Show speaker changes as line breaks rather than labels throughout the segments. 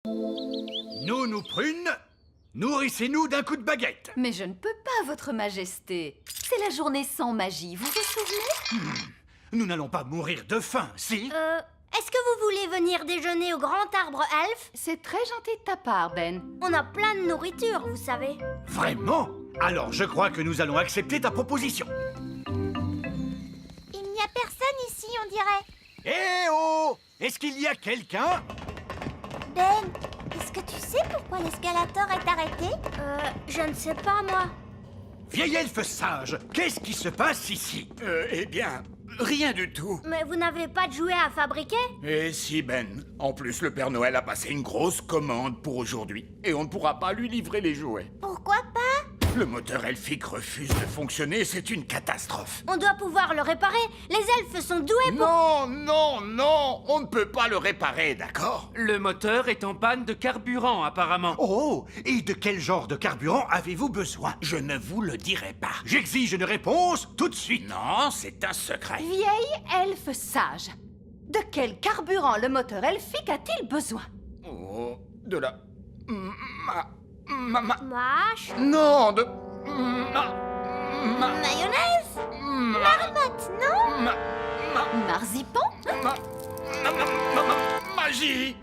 Nous prunes, nourrissez-nous d'un coup de baguette.
Mais je ne peux pas, votre majesté. C'est la journée sans magie, vous vous souvenez?
Nous n'allons pas mourir de faim, si?
Est-ce que vous voulez venir déjeuner au grand arbre elfe?
C'est très gentil de ta part, Ben.
On a plein de nourriture, vous savez.
Vraiment? Alors je crois que nous allons accepter ta proposition.
Il n'y a personne ici, on dirait.
Eh oh! Est-ce qu'il y a quelqu'un?
Ben, est-ce que tu sais pourquoi l'escalator est arrêté? Je ne sais pas, moi.
Vieil elfe sage, qu'est-ce qui se passe ici?
Eh bien, rien du tout.
Mais vous n'avez pas de jouets à fabriquer?
Et si, Ben. En plus, le Père Noël a passé une grosse commande pour aujourd'hui. Et on ne pourra pas lui livrer les jouets.
Pourquoi pas?
Le moteur elfique refuse de fonctionner, c'est une catastrophe.
On doit pouvoir le réparer. Les elfes sont doués pour...
Non, non, non, on ne peut pas le réparer, d'accord?
Le moteur est en panne de carburant, apparemment.
Oh! Et de quel genre de carburant avez-vous besoin?
Je ne vous le dirai pas.
J'exige une réponse tout de suite.
Non, c'est un secret.
Vieille elfe sage. De quel carburant le moteur elfique a-t-il besoin?
Oh, de la...
Mâche.
Non, de...
Mayonnaise. Marmotte, non?
Marzipan?
Magie.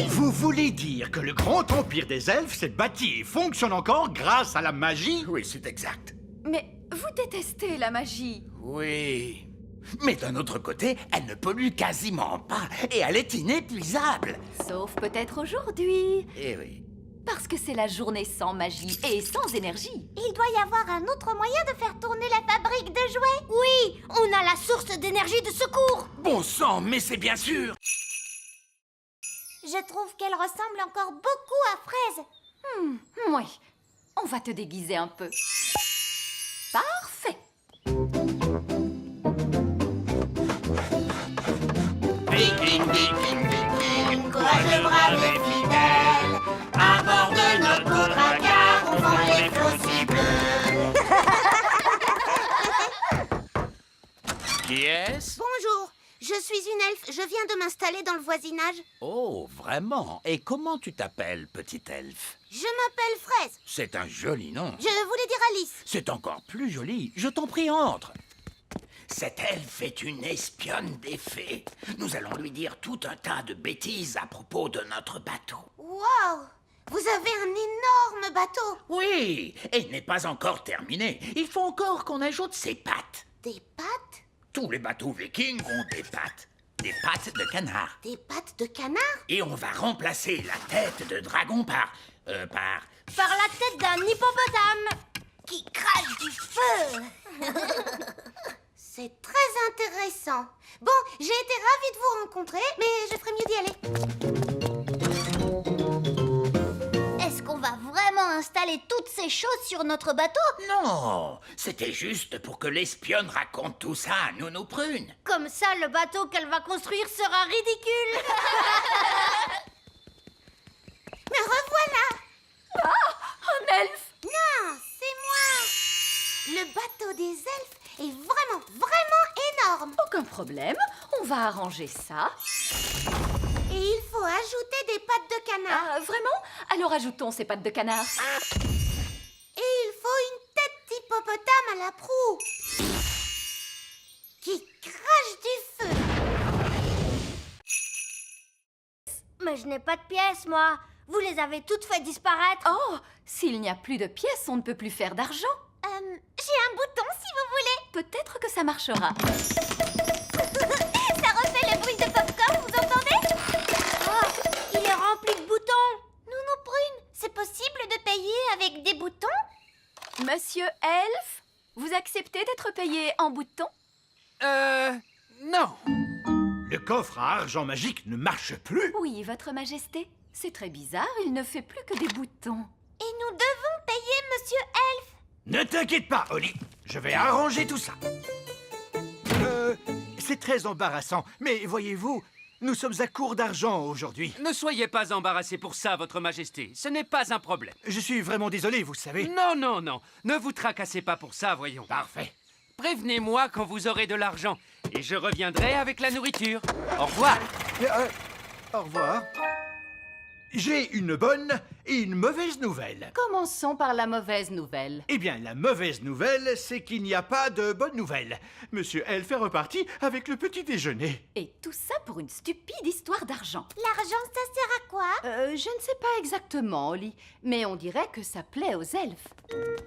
Vous voulez dire que le grand empire des elfes s'est bâti et fonctionne encore grâce à la magie?
Oui, c'est exact.
Mais vous détestez la magie.
Oui. Mais d'un autre côté, elle ne pollue quasiment pas et elle est inépuisable.
Sauf peut-être aujourd'hui.
Eh oui.
Parce que c'est la journée sans magie et sans énergie.
Il doit y avoir un autre moyen de faire tourner la fabrique de jouets. Oui, on a la source d'énergie de secours.
Bon sang, mais c'est bien sûr.
Je trouve qu'elle ressemble encore beaucoup à Fraise.
Oui, on va te déguiser un peu. Parfait.
Courageux, brave et fidèle, à bord de notre beau car on vend les faux bleus.
Qui est-ce?
Bonjour, je suis une elfe, je viens de m'installer dans le voisinage.
Oh, vraiment? Et comment tu t'appelles, petite elfe?
Je m'appelle Fraise,
C'est un joli nom.
je voulais dire Alice.
C'est encore plus joli. Je t'en prie, entre. Cette elfe est une espionne des fées. Nous allons lui dire tout un tas de bêtises à propos de notre bateau.
Wow, vous avez un énorme bateau.
Oui, et il n'est pas encore terminé. Il faut encore qu'on ajoute ses pattes.
Des pattes?
Tous les bateaux vikings ont des pattes. Des pattes de canard.
Des pattes de canard?
Et on va remplacer la tête de dragon par
Par la tête d'un hippopotame qui crache du feu. C'est très intéressant. Bon, j'ai été ravie de vous rencontrer, mais je ferais mieux d'y aller. Est-ce qu'on va vraiment installer toutes ces choses sur notre bateau?
Non, c'était juste pour que l'espionne raconte tout ça à Nounou Prune.
Comme ça, le bateau qu'elle va construire sera ridicule. Me revoilà.
Un elfe!
Non, c'est moi. Le bateau des elfes est vraiment, vraiment énorme.
Aucun problème, on va arranger ça.
Et il faut ajouter des pattes de canard.
Ah, vraiment? Alors ajoutons ces pattes de canard.
Et il faut une tête d'hippopotame à la proue qui crache du feu. Mais je n'ai pas de pièces, moi. Vous les avez toutes fait disparaître.
Oh, s'il n'y a plus de pièces, on ne peut plus faire d'argent.
J'ai un bouton, si vous voulez.
Peut-être que ça marchera.
Ça refait le bruit de popcorn, vous entendez? Oh, il est rempli de boutons. Nounou Prune, c'est possible de payer avec des boutons?
Monsieur Elfe, vous acceptez d'être payé en boutons?
Non.
Le coffre à argent magique ne marche plus?
Oui, votre majesté. C'est très bizarre, il ne fait plus que des boutons.
Et nous devons payer Monsieur Elfe.
Ne t'inquiète pas, Holly. Je vais arranger tout ça. C'est très embarrassant, mais voyez-vous, nous sommes à court d'argent aujourd'hui.
Ne soyez pas embarrassé pour ça, votre majesté. Ce n'est pas un problème.
Je suis vraiment désolé, vous savez.
Non, non, non. Ne vous tracassez pas pour ça, voyons.
Parfait.
Prévenez-moi quand vous aurez de l'argent et je reviendrai avec la nourriture. Au revoir.
Au revoir. J'ai une bonne et une mauvaise nouvelle.
Commençons par la mauvaise nouvelle.
Eh bien, la mauvaise nouvelle, c'est qu'il n'y a pas de bonne nouvelle. Monsieur Elf est reparti avec le petit déjeuner.
Et tout ça pour une stupide histoire d'argent.
L'argent, ça sert à quoi?
Je ne sais pas exactement, Oli, mais on dirait que ça plaît aux elfes.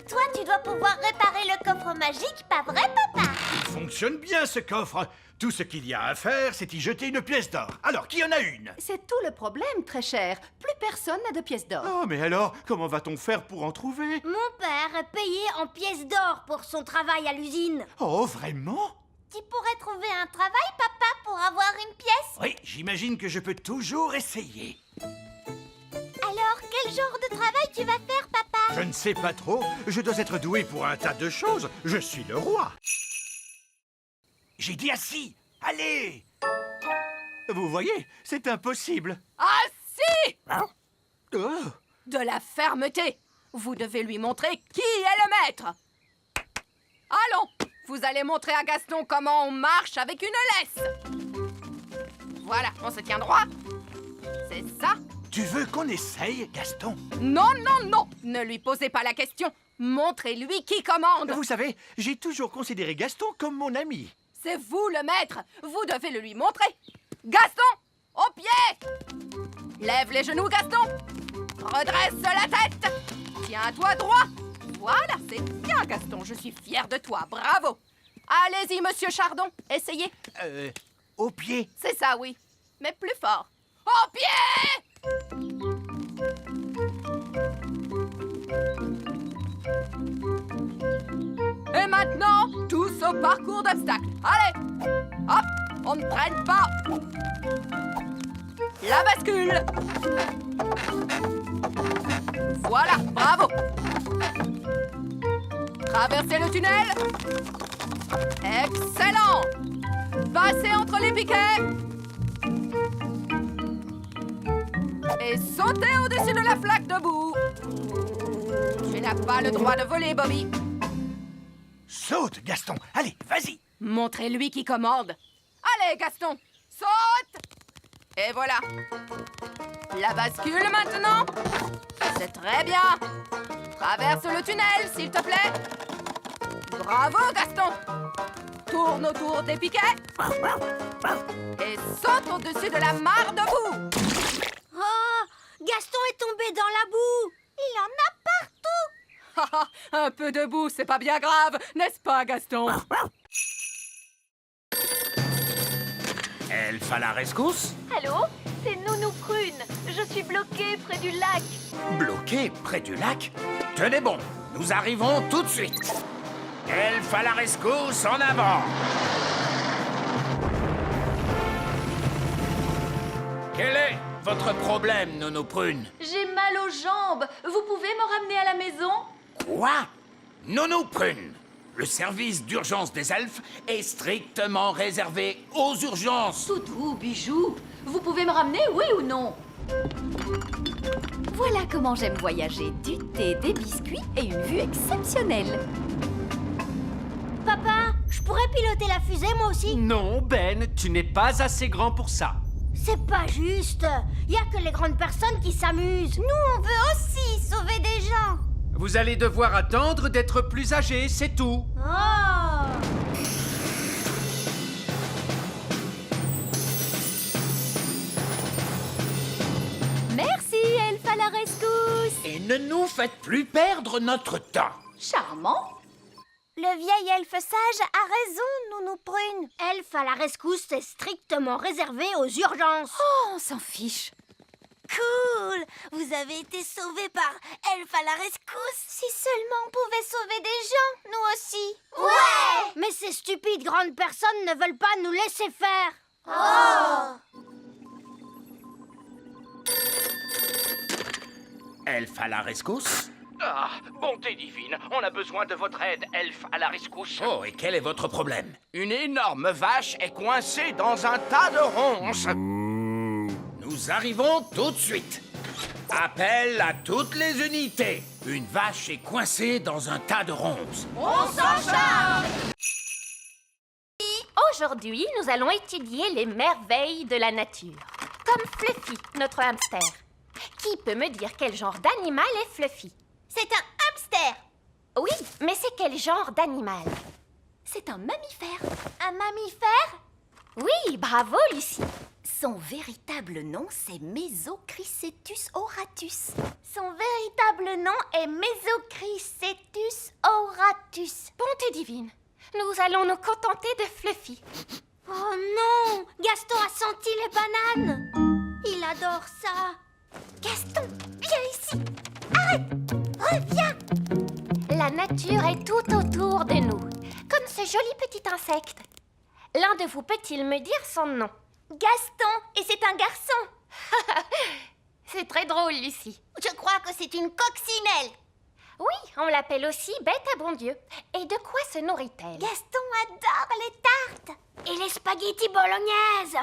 Toi, tu dois pouvoir réparer le coffre magique, pas vrai, papa?
Il fonctionne bien, ce coffre. Tout ce qu'il y a à faire, c'est y jeter une pièce d'or. Alors, qui en a une?
C'est tout le problème, très cher. Plus personne n'a de pièces d'or.
Oh, mais alors, comment va-t-on faire pour en trouver?
Mon père est payé en pièces d'or pour son travail à l'usine.
Oh, vraiment?
Tu pourrais trouver un travail, papa, pour avoir une pièce?
Oui, j'imagine que je peux toujours essayer.
Alors, quel genre de travail tu vas faire, papa?
Je ne sais pas trop. Je dois être doué pour un tas de choses. Je suis le roi. J'ai dit assis. Allez! Vous voyez, c'est impossible.
Ah si!
Oh.
De la fermeté! Vous devez lui montrer qui est le maître! Allons! Vous allez montrer à Gaston comment on marche avec une laisse! Voilà, on se tient droit. C'est ça?
Tu veux qu'on essaye, Gaston?
Non, non, non! Ne lui posez pas la question. Montrez-lui qui commande.
Vous savez, j'ai toujours considéré Gaston comme mon ami.
C'est vous le maître. Vous devez le lui montrer. Gaston! Au pied! Lève les genoux, Gaston. Redresse la tête. Tiens-toi droit. Voilà, c'est bien, Gaston. Je suis fière de toi. Bravo. Allez-y, monsieur Chardon. Essayez.
Au pied.
C'est ça, oui. Mais plus fort. Au pied! Et maintenant, tous au parcours d'obstacles. Allez! Hop! On ne traîne pas. La bascule. Voilà, bravo. Traversez le tunnel. Excellent. Passez entre les piquets. Et sautez au-dessus de la flaque de boue. Tu n'as pas le droit de voler, Bobby.
Saute, Gaston. Allez, vas-y.
Montrez-lui qui commande. Allez, Gaston, saute. Et voilà. La bascule maintenant. C'est très bien. Traverse le tunnel, s'il te plaît. Bravo, Gaston. Tourne autour des piquets. Et saute au-dessus de la mare de boue.
Oh, Gaston est tombé dans la boue. Il en a partout.
Un peu de boue, c'est pas bien grave, n'est-ce pas, Gaston?
Elfe à la rescousse?
Allô? C'est Nounou Prune. Je suis bloquée près du lac.
Bloqué près du lac? Tenez bon, nous arrivons tout de suite. Elfe à la rescousse, en avant! Quel est votre problème, Nounou Prune?
J'ai mal aux jambes. Vous pouvez me ramener à la maison?
Quoi? Nounou Prune, le service d'urgence des elfes est strictement réservé aux urgences.
Toutou, bijou, vous pouvez me ramener, oui ou non? Voilà comment j'aime voyager. Du thé, des biscuits et une vue exceptionnelle.
Papa, je pourrais piloter la fusée, moi aussi?
Non, Ben, tu n'es pas assez grand pour ça.
C'est pas juste. Il y a que les grandes personnes qui s'amusent. Nous, on veut aussi sauver des gens.
Vous allez devoir attendre d'être plus âgé, c'est tout.
Oh!
Merci, Elfe à la rescousse.
Et ne nous faites plus perdre notre temps.
Charmant.
Le vieil elfe sage a raison, Nounou Prune. Elfe à la rescousse est strictement réservé aux urgences.
Oh, on s'en fiche.
Cool! Vous avez été sauvés par Elfe à la rescousse. Si seulement on pouvait sauver des gens, nous aussi. Ouais! Mais ces stupides grandes personnes ne veulent pas nous laisser faire. Oh!
Elfe à la rescousse?
Ah, bonté divine, on a besoin de votre aide, elfe à la rescousse.
Oh, et quel est votre problème?
Une énorme vache est coincée dans un tas de ronces.
Nous arrivons tout de suite. Appel à toutes les unités. Une vache est coincée dans un tas de ronces.
On s'en charge!
Aujourd'hui, nous allons étudier les merveilles de la nature. Comme
comme Fluffy, notre hamster. Qui peut me dire quel genre d'animal est Fluffy?
C'est un hamster.
Oui, mais c'est quel genre d'animal?
C'est un mammifère.
Un mammifère?
Oui, bravo, Lucie.
Son véritable nom, c'est Mesochrysetus auratus.
Son véritable nom est Mesochrysetus auratus.
Bonté divine, nous allons nous contenter de Fluffy.
Oh non! Gaston a senti les bananes. Il adore ça. Gaston, viens ici. Arrête! Reviens!
La nature est tout autour de nous, comme ce joli petit insecte. L'un de vous peut-il me dire son nom?
Gaston, et c'est un garçon.
C'est très drôle, Lucie.
Je crois que c'est une coccinelle.
Oui, on l'appelle aussi bête à bon Dieu. Et de quoi se nourrit-elle?
Gaston adore les tartes. Et les spaghettis bolognaises.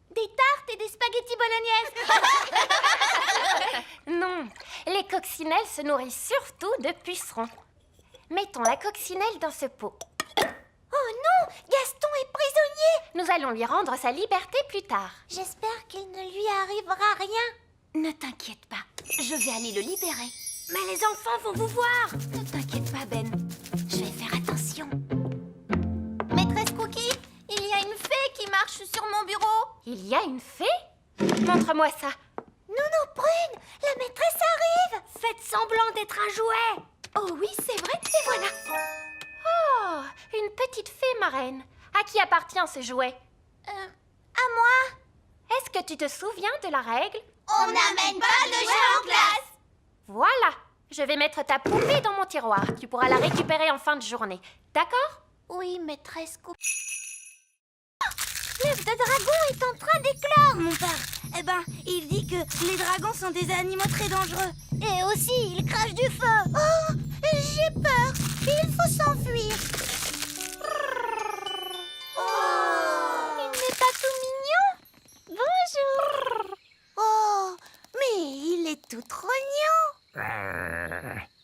Des tartes et des spaghettis bolognaises.
Non, les coccinelles se nourrissent surtout de pucerons. Mettons la coccinelle dans ce pot.
Oh non, Gaston est prisonnier.
Nous allons lui rendre sa liberté plus tard.
J'espère qu'il ne lui arrivera rien.
Ne t'inquiète pas, je vais aller le libérer.
Mais les enfants vont vous voir.
Ne t'inquiète pas, Ben. Je vais faire attention.
Maîtresse Cookie, il y a une fée qui marche sur mon bureau.
Il y a une fée? Montre-moi ça.
Nounou Prune, la maîtresse arrive. Faites semblant d'être un jouet.
Oh oui, c'est vrai.
Et voilà.
Oh, une petite fée marraine. À qui appartient ce jouet?
À moi.
Est-ce que tu te souviens de la règle?
On n'amène pas de jeu en classe.
Voilà, je vais mettre ta poupée dans mon tiroir. Tu pourras la récupérer en fin de journée. D'accord?
Oui, maîtresse Cookie. L'œuf de dragon est en train d'éclore, mon père. Eh ben, il dit que les dragons sont des animaux très dangereux. Et aussi, ils crachent du feu. Oh, j'ai peur. Il faut s'enfuir. Oh, il n'est pas tout mignon. Bonjour. Oh, mais il est tout trognon.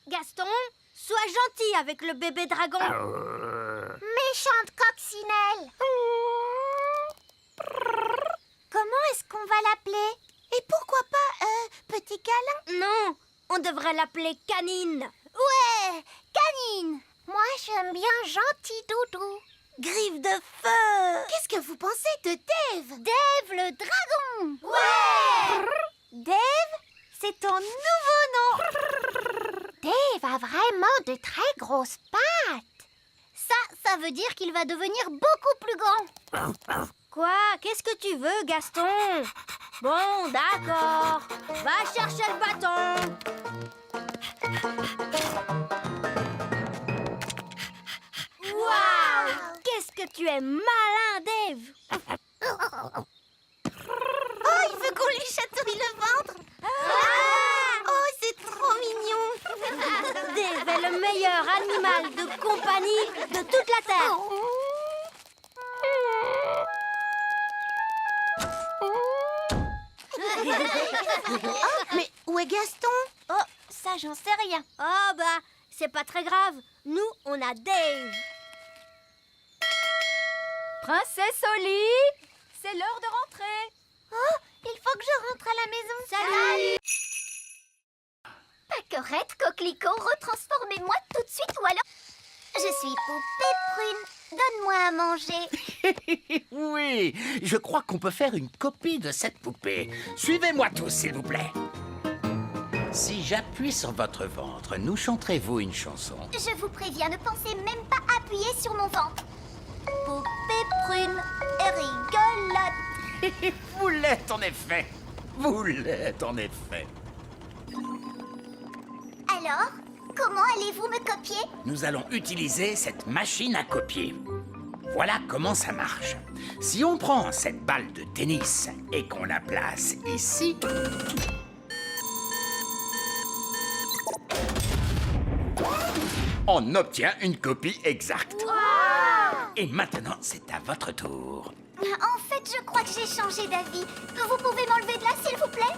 Gaston, sois gentil avec le bébé dragon. Méchante coccinelle. Comment est-ce qu'on va l'appeler? Et pourquoi pas petit câlin? Non, on devrait l'appeler Canine. Ouais, Canine. Moi, j'aime bien Gentil Doudou. Griffe de feu. Qu'est-ce que vous pensez de Dave? Dave le dragon. Ouais. Dave, c'est ton nouveau nom.
Dave a vraiment de très grosses pattes.
Ça veut dire qu'il va devenir beaucoup plus grand. Quoi? Qu'est-ce que tu veux, Gaston? Bon, d'accord. Va chercher le bâton. Waouh! Qu'est-ce que tu es malin, Dave! Oh, il veut qu'on lui chatouille le ventre! Oh, c'est trop mignon! Dave est le meilleur animal de compagnie de toute la Terre! Mais où est Gaston? Oh, ça j'en sais rien. Oh bah, c'est pas très grave. Nous, on a Dave.
Princesse Oli, c'est l'heure de rentrer.
Oh, il faut que je rentre à la maison. Salut. Paquerette, coquelicot, retransformez-moi tout de suite ou alors... Je suis Poupée Prune. Donne-moi à manger.
Oui, je crois qu'on peut faire une copie de cette poupée. Suivez-moi tous, s'il vous plaît. Si j'appuie sur votre ventre, nous chanterez-vous une chanson?
Je vous préviens, ne pensez même pas appuyer sur mon ventre. Poupée Prune est rigolote.
Vous l'êtes en effet. Vous l'êtes en effet.
Alors, comment allez-vous me copier?
Nous allons utiliser cette machine à copier. Voilà comment ça marche. Si on prend cette balle de tennis et qu'on la place ici... on obtient une copie exacte. Et maintenant, c'est à votre tour.
En fait, je crois que j'ai changé d'avis. Vous pouvez m'enlever de là, s'il vous plaît?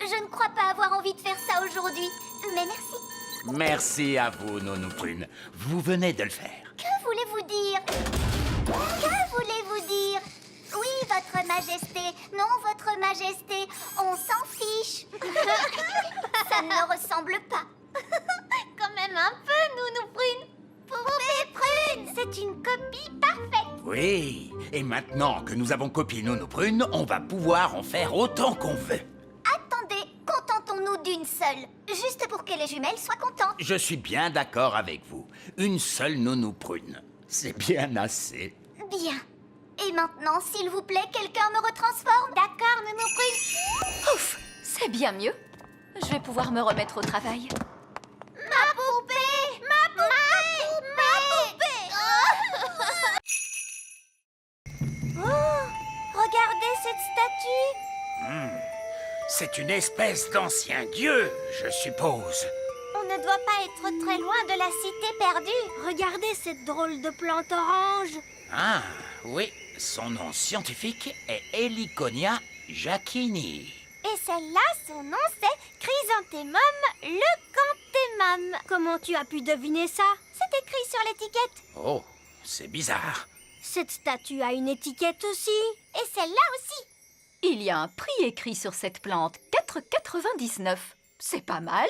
Je ne crois pas avoir envie de faire ça aujourd'hui. Mais merci.
Merci à vous, Nounou Prune. Vous venez de le faire.
Que voulez-vous dire? Que voulez-vous dire? Oui, votre majesté. Non, votre Majesté. On s'en fiche. Ça ne ressemble pas. Quand même un peu, Nounou Prune. Poupée Prune, c'est une copie parfaite.
Oui, et maintenant que nous avons copié Nounou Prune, on va pouvoir en faire autant qu'on veut.
Attendez, contentons-nous d'une seule. Juste pour que les jumelles soient contentes.
Je suis bien d'accord avec vous. Une seule Nounou Prune. C'est bien assez.
Bien. Et maintenant, s'il vous plaît, quelqu'un me retransforme. D'accord, Nounou Prune.
Ouf, c'est bien mieux. Je vais pouvoir me remettre au travail.
Ma poupée! Ma poupée! Ma poupée! Oh! Regardez cette statue!
C'est une espèce d'ancien dieu, je suppose.
On ne doit pas être très loin de la cité perdue. Regardez cette drôle de plante orange.
Ah, oui, son nom scientifique est Heliconia jacquini.
Et celle-là, son nom c'est Chrysanthemum leucanthemum. Comment tu as pu deviner ça? C'est écrit sur l'étiquette.
Oh, c'est bizarre.
Cette statue a une étiquette aussi. Et celle-là aussi.
Il y a un prix écrit sur cette plante, 4,99. C'est pas mal.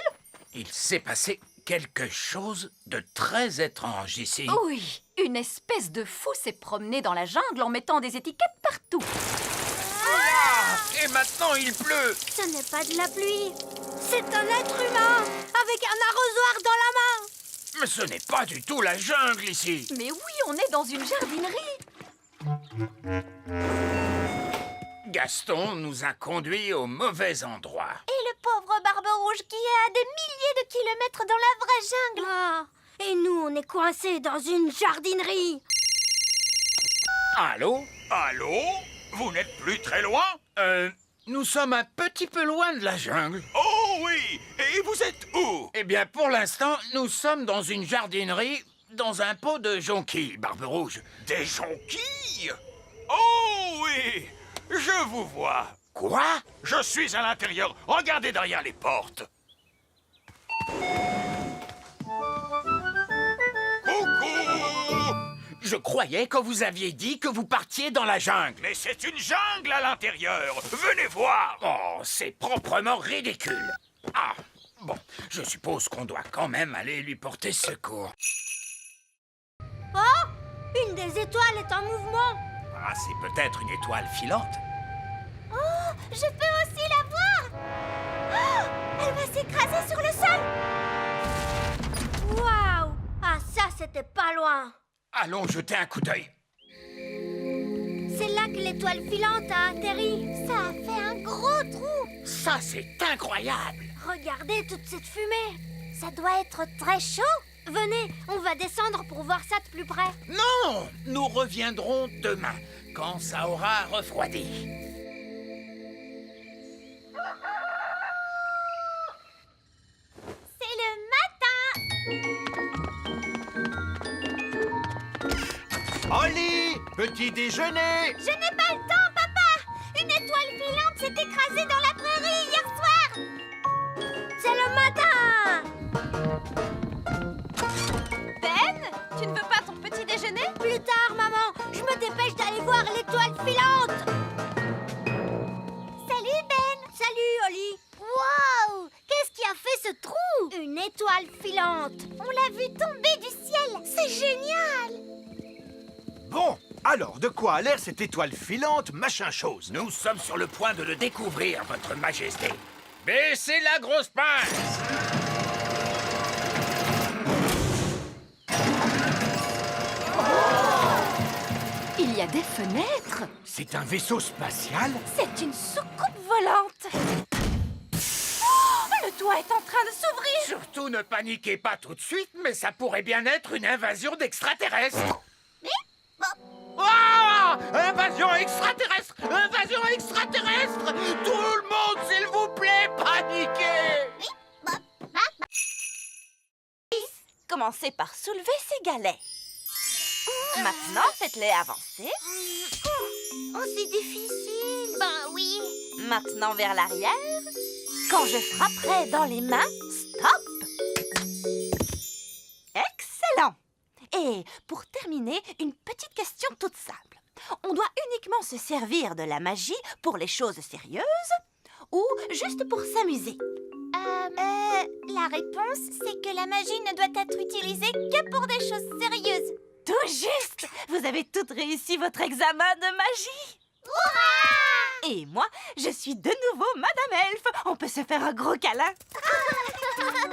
Il s'est passé quelque chose de très étrange ici.
Oui, une espèce de fou s'est promené dans la jungle en mettant des étiquettes partout.
Et maintenant il pleut.
Ce n'est pas de la pluie. C'est un être humain avec un arrosoir dans la main.
Mais ce n'est pas du tout la jungle ici.
Mais oui, on est dans une jardinerie.
Gaston nous a conduits au mauvais endroit.
Et le pauvre Barbe Rouge qui est à des milliers de kilomètres dans la vraie jungle. Ah, et nous, on est coincés dans une jardinerie.
Allô?
Allô? Vous n'êtes plus très loin?
Nous sommes un petit peu loin de la jungle.
Oh oui! Et vous êtes où?
Eh bien, pour l'instant, nous sommes dans une jardinerie, dans un pot de jonquilles, Barbe Rouge.
Des jonquilles? Oh oui! Je vous vois.
Quoi?
Je suis à l'intérieur. Regardez derrière les portes. Coucou!
Je croyais que vous aviez dit que vous partiez dans la jungle.
Mais c'est une jungle à l'intérieur. Venez voir.
Oh, c'est proprement ridicule. Ah, bon, je suppose qu'on doit quand même aller lui porter secours.
Oh! Une des étoiles est en mouvement.
Ah, c'est peut-être une étoile filante.
Oh! Je peux aussi la voir. Oh! Elle va s'écraser sur le sol. Waouh! Ah, ça, c'était pas loin.
Allons jeter un coup d'œil.
C'est là que l'étoile filante a atterri. Ça a fait un gros trou.
Ça, c'est incroyable.
Regardez toute cette fumée. Ça doit être très chaud. Venez, on va descendre pour voir ça de plus près.
Non, nous reviendrons demain, quand ça aura refroidi.
C'est le matin.
Holly, petit déjeuner.
Je n'ai pas le temps, papa. Une étoile filante s'est écrasée dans la prairie hier soir. C'est le matin.
Ben, tu ne veux pas ton petit déjeuner?
Plus tard, maman. Je me dépêche d'aller voir l'étoile filante. Salut, Ben. Salut, Holly. Waouh! Qu'est-ce qui a fait ce trou? Une étoile filante. On l'a vue tomber du ciel. C'est génial.
Bon, alors de quoi a l'air cette étoile filante, machin chose?
Nous sommes sur le point de le découvrir, votre majesté. Baissez la grosse pince!
Il y a des fenêtres.
C'est un vaisseau spatial?
C'est une soucoupe volante. Oh, le toit est en train de s'ouvrir.
Surtout ne paniquez pas tout de suite, mais ça pourrait bien être une invasion d'extraterrestres. Ah! Invasion extraterrestre! Invasion extraterrestre! Tout le monde, s'il vous plaît, paniquez!
Commencez par soulever ces galets. Maintenant, faites-les avancer.
Oh, c'est difficile. Ben oui.
Maintenant vers l'arrière. Quand je frapperai dans les mains, stop! Excellent! Et pour terminer, une petite question toute simple.
on doit uniquement se servir de la magie pour les choses sérieuses ou juste pour s'amuser?
La réponse, c'est que la magie ne doit être utilisée que pour des choses sérieuses.
Tout juste! Vous avez toutes réussi votre examen de magie! Et moi, je suis de nouveau Madame Elfe. On peut se faire un gros câlin.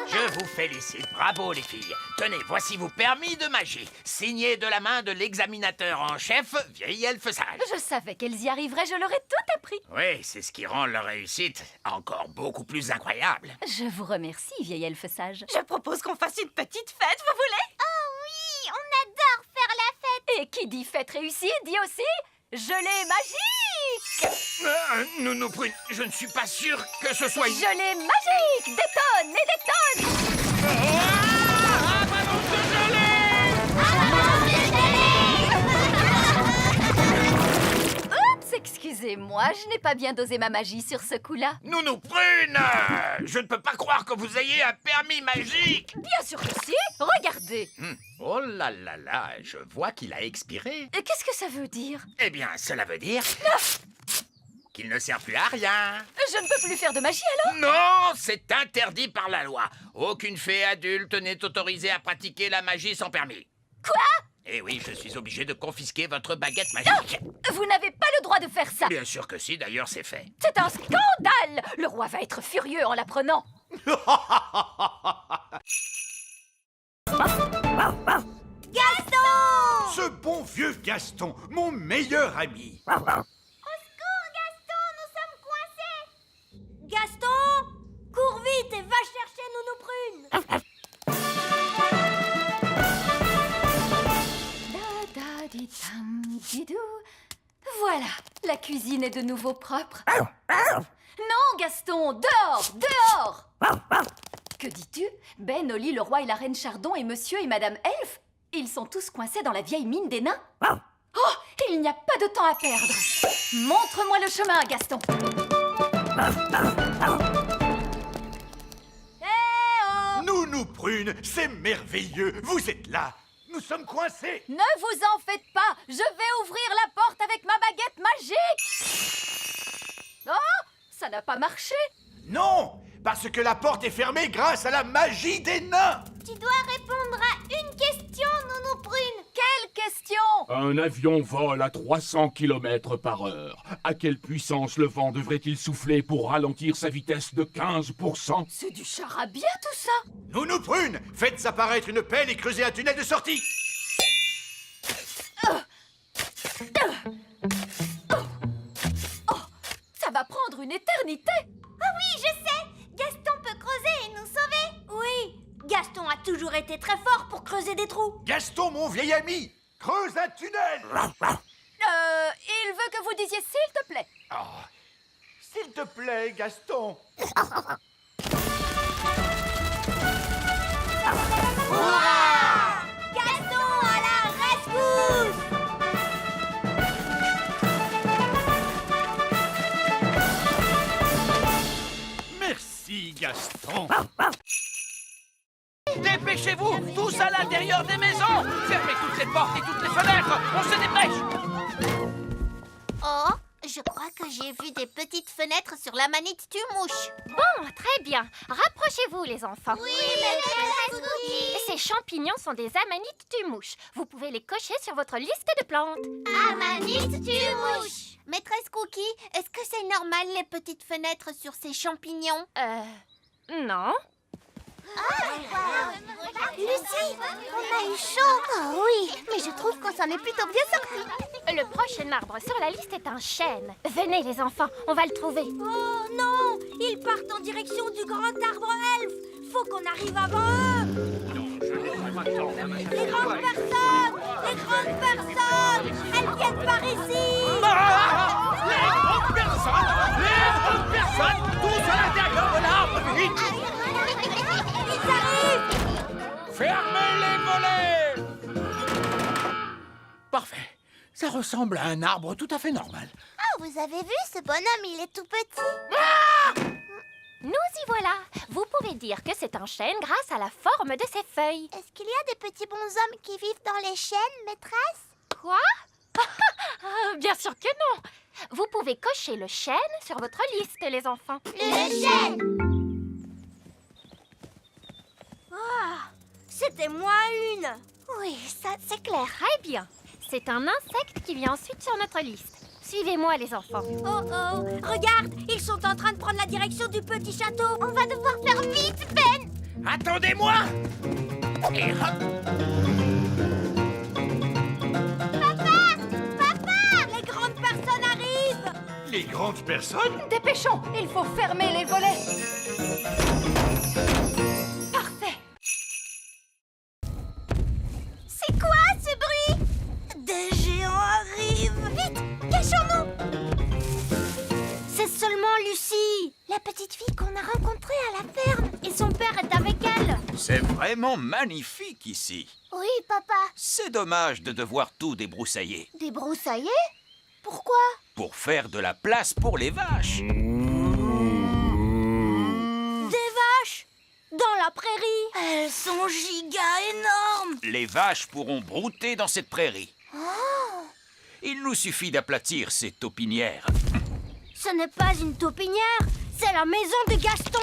Je vous félicite, bravo les filles. Tenez, voici vos permis de magie, signés de la main de l'examinateur en chef, vieille elfe sage.
Je savais qu'elles y arriveraient, je leur ai tout appris.
Oui, c'est ce qui rend leur réussite encore beaucoup plus incroyable.
Je vous remercie, vieille elfe sage.
Je propose qu'on fasse une petite fête, vous voulez?
Oh oui, on adore faire la fête.
Et qui dit fête réussie dit aussi gelée magique.
Nounou Prune, je ne suis pas sûr que ce soit...
Gelée magique, des tonnes et des tonnes. Oups, excusez-moi, je n'ai pas bien dosé ma magie sur ce coup-là.
Nounou Prune, je ne peux pas croire que vous ayez un permis magique.
Bien sûr que si, regardez.
Oh là là là, je vois qu'il a expiré.
Et qu'est-ce que ça veut dire?
Eh bien, cela veut dire qu'il ne sert plus à rien.
Je ne peux plus faire de magie alors?
Non, c'est interdit par la loi. Aucune fée adulte n'est autorisée à pratiquer la magie sans permis.
Quoi?
Eh oui, je suis obligé de confisquer votre baguette magique.
Vous n'avez pas le droit de faire ça.
Bien sûr que si, d'ailleurs c'est fait.
C'est un scandale. Le roi va être furieux en l'apprenant.
Gaston!
Ce bon vieux Gaston, mon meilleur ami.
Au secours, Gaston, nous sommes coincés.
Gaston! Cours vite et va chercher Nounou Prune!
Da-da-di-tam-di-dou. Voilà, la cuisine est de nouveau propre. Non, Gaston, dehors, dehors. Que dis-tu? Ben, Oli, le roi et la reine Chardon et monsieur et madame Elfe, ils sont tous coincés dans la vieille mine des nains. Oh, il n'y a pas de temps à perdre. Montre-moi le chemin, Gaston.
Nounou Prune, c'est merveilleux. Vous êtes là. Nous sommes coincés.
Ne vous en faites pas, je vais ouvrir la porte avec ma baguette magique. Oh, ça n'a pas marché.
Non, parce que la porte est fermée grâce à la magie des nains.
Tu dois répondre à une question, Nounou Prune.
Quelle question?
Un avion vole à 300 km/h. À quelle puissance le vent devrait-il souffler pour ralentir sa vitesse de 15%?
C'est du charabia tout ça.
Nounou Prune, faites apparaître une pelle et creusez un tunnel de sortie.
Ça va prendre une éternité.
Ah oui, je sais. Gaston peut creuser et nous sauver.
Oui, Gaston a toujours été très fort pour creuser des trous.
Gaston, mon vieil ami, creuse un tunnel.
Il veut que vous disiez s'il te plaît.
Oh, s'il te plaît, Gaston.
Gaston à la rescousse!
Merci, Gaston.
Dépêchez-vous, tous à l'intérieur des maisons. Fermez toutes les portes et toutes les fenêtres. On se dépêche.
Oh, je crois que j'ai vu des petites fenêtres sur la manite tue-mouche.
Bon, très bien. Rapprochez-vous, les enfants.
Oui, maîtresse Cookie.
Ces champignons sont des amanites tue-mouches. Vous pouvez les cocher sur votre liste de plantes.
Amanite tue-mouche. Maîtresse Cookie, est-ce que c'est normal les petites fenêtres sur ces champignons?
Non.
Lucie, on a eu chaud. Oh oui, mais je trouve qu'on s'en est plutôt bien sortis.
Le prochain arbre sur la liste est un chêne. Venez, les enfants, on va le trouver.
Oh non! Ils partent en direction du grand arbre elfe. Faut qu'on arrive avant eux. Les grandes personnes! Les grandes personnes! Elles viennent par ici!
Les grandes personnes, tous à l'intérieur de l'arbre, vite.
Ils arrivent!
Fermez les volets. Parfait. Ça ressemble à un arbre tout à fait normal.
Oh, vous avez vu, ce bonhomme, il est tout petit.
Nous y voilà. Vous pouvez dire que c'est un chêne grâce à la forme de ses feuilles.
Est-ce qu'il y a des petits bonshommes qui vivent dans les chênes, maîtresse?
Quoi?
Bien sûr que non. Vous pouvez cocher le chêne sur votre liste, les enfants.
Le chêne! C'était moins une.
Oui, ça, c'est clair. Très bien. C'est un insecte qui vient ensuite sur notre liste. Suivez-moi, les enfants.
Oh oh, regarde, ils sont en train de prendre la direction du petit château. On va devoir faire vite, Ben.
Attendez-moi! Et hop!
Papa, les grandes personnes arrivent.
Les grandes personnes?
Dépêchons, il faut fermer les volets. Parfait.
C'est quoi ce bruit? Des géants arrivent. Vite, cachons-nous. C'est seulement Lucie, la petite fille qu'on a rencontrée à la ferme. Et son père est avec elle.
C'est vraiment magnifique ici.
Oui, papa.
C'est dommage de devoir tout débroussailler
Débroussailler? Pourquoi?
pour faire de la place pour les vaches.
Des vaches? Dans la prairie? Elles sont giga énormes.
Les vaches pourront brouter dans cette prairie.
Oh.
Il nous suffit d'aplatir ces taupinières.
Ce n'est pas une taupinière, c'est la maison de Gaston.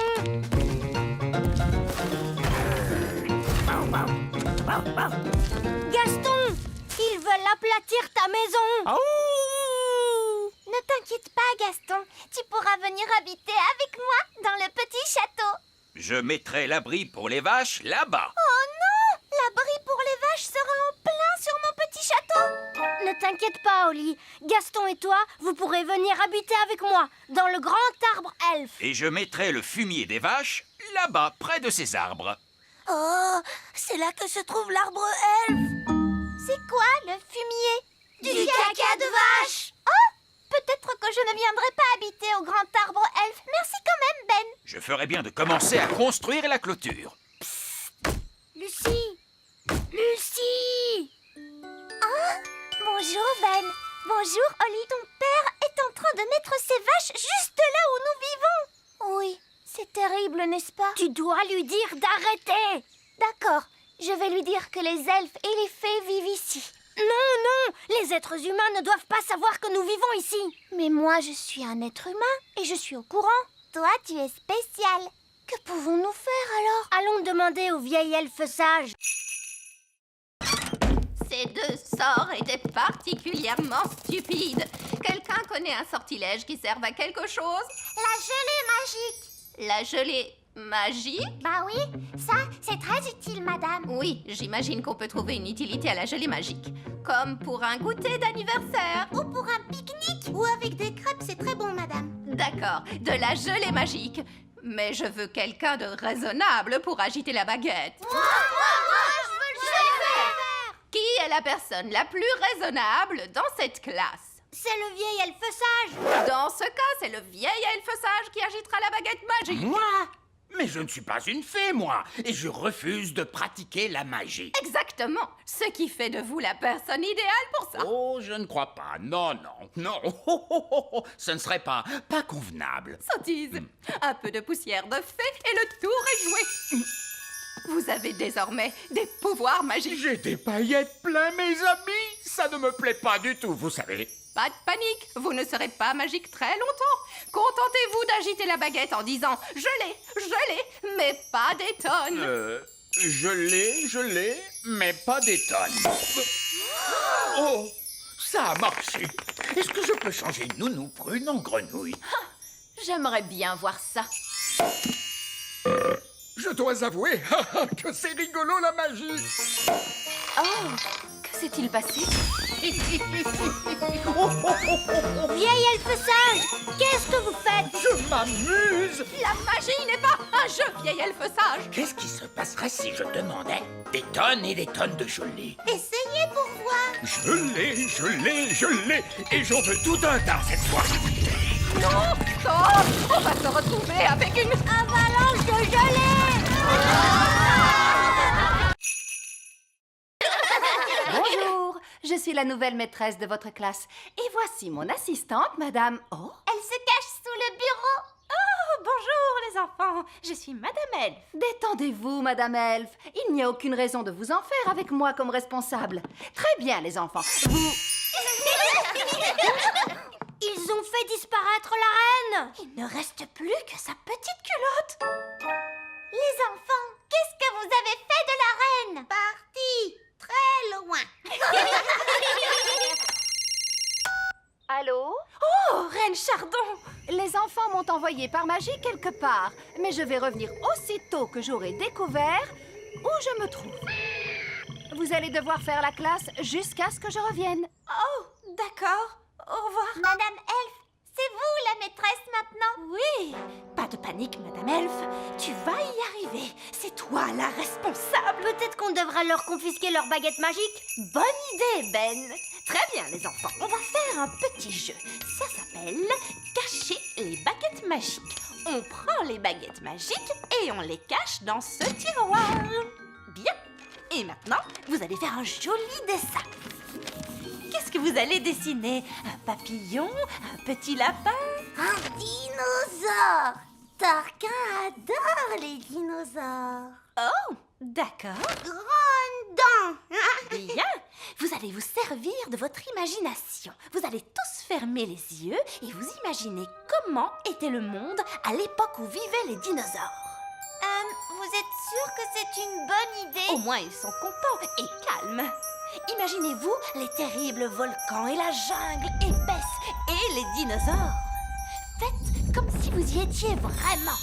Gaston, ils veulent aplatir ta maison. Ne t'inquiète pas, Gaston. Tu pourras venir habiter avec moi dans le petit château.
Je mettrai l'abri pour les vaches là-bas.
Oh non! L'abri pour les vaches sera en plein sur mon petit château. Ne t'inquiète pas, Oli. Gaston et toi, vous pourrez venir habiter avec moi dans le grand arbre elfe.
Et je mettrai le fumier des vaches là-bas, près de ces arbres.
Oh, c'est là que se trouve l'arbre elfe. C'est quoi le fumier? Du caca de vache. Oh, peut-être que je ne viendrai pas habiter au grand arbre elfe. Merci quand même, Ben.
Je ferai bien de commencer à construire la clôture.
Lucie! Lucie! Ah, bonjour, Ben. Bonjour, Oli. Ton père est en train de mettre ses vaches juste là où nous vivons. Oui, c'est terrible, n'est-ce pas? Tu dois lui dire d'arrêter. D'accord, je vais lui dire que les elfes et les fées vivent ici. Non, non, les êtres humains ne doivent pas savoir que nous vivons ici. Mais moi, je suis un être humain et je suis au courant. Toi, tu es spécial. Que pouvons-nous faire alors? Allons demander au vieil elfe sage.
Ces deux sorts étaient particulièrement stupides. Quelqu'un connaît un sortilège qui serve à quelque chose?
La gelée magique.
La gelée magique?
Bah oui, ça, c'est très utile, madame.
Oui, j'imagine qu'on peut trouver une utilité à la gelée magique. Comme pour un goûter d'anniversaire.
Ou pour un pique-nique. Ou avec des crêpes, c'est très bon, madame.
D'accord, de la gelée magique. Mais je veux quelqu'un de raisonnable pour agiter la baguette.
Moi, je veux le faire.
Qui est la personne la plus raisonnable dans cette classe?
C'est le vieil elfe sage.
Dans ce cas, c'est le vieil elfe sage qui agitera la baguette magique.
Moi? Mais je ne suis pas une fée, moi, et je refuse de pratiquer la magie.
Exactement, ce qui fait de vous la personne idéale pour ça.
Oh, je ne crois pas. Non, non, non. Ce ne serait pas convenable.
Sottise, un peu de poussière de fée et le tour est joué. Vous avez désormais des pouvoirs magiques.
J'ai des paillettes plein, mes amis. Ça ne me plaît pas du tout, vous savez.
Pas de panique, vous ne serez pas magique très longtemps. Contentez-vous d'agiter la baguette en disant « Je l'ai, mais pas des tonnes ».
Je l'ai, mais pas des tonnes. Oh, ça a marché. Est-ce que je peux changer Nounou Prune en grenouille?
J'aimerais bien voir ça.
Je dois avouer que c'est rigolo la magie.
Oh, que s'est-il passé?
Vieil elfe sage, qu'est-ce que vous faites?
Je m'amuse.
La magie n'est pas un jeu, vieil elfe sage.
Qu'est-ce qui se passerait si je demandais des tonnes et des tonnes de gelée?
Essayez pour voir.
Je l'ai, et j'en veux tout un tas cette fois.
Non, oh, on va se retrouver avec une
avalanche de gelée.
Bonjour, je suis la nouvelle maîtresse de votre classe. Et voici mon assistante, madame... Oh,
elle se cache sous le bureau.
Oh, bonjour les enfants, je suis madame Elfe. Détendez-vous, madame Elfe. Il n'y a aucune raison de vous en faire avec moi comme responsable. Très bien, les enfants. Vous...
être la reine. Il ne reste plus que sa petite culotte. Les enfants, qu'est-ce que vous avez fait de la reine? Parti très loin.
Allô?
Oh, Reine Chardon! Les enfants m'ont envoyé par magie quelque part, mais je vais revenir aussitôt que j'aurai découvert où je me trouve. Vous allez devoir faire la classe jusqu'à ce que je revienne.
Oh, d'accord. Au revoir. Madame Elfe, c'est vous la maîtresse maintenant? Oui. Pas de panique, Madame Elfe. Tu vas y arriver. C'est toi la responsable. Peut-être qu'on devra leur confisquer leur baguette magique. Bonne idée, Ben. Très bien, les enfants. On va faire un petit jeu. Ça s'appelle cacher les baguettes magiques. On prend les baguettes magiques et on les cache dans ce tiroir. Bien. Et maintenant, vous allez faire un joli dessin. Qu'est-ce que vous allez dessiner? Un papillon? Un petit lapin? Un dinosaure! Tarquin adore les dinosaures. Oh, d'accord. Grande dent! Bien. Vous allez vous servir de votre imagination. Vous allez tous fermer les yeux et vous imaginez comment était le monde à l'époque où vivaient les dinosaures. Vous êtes sûr que c'est une bonne idée? Au moins, ils sont contents et calmes. Imaginez-vous les terribles volcans et la jungle épaisse et les dinosaures. Faites comme si vous y étiez vraiment.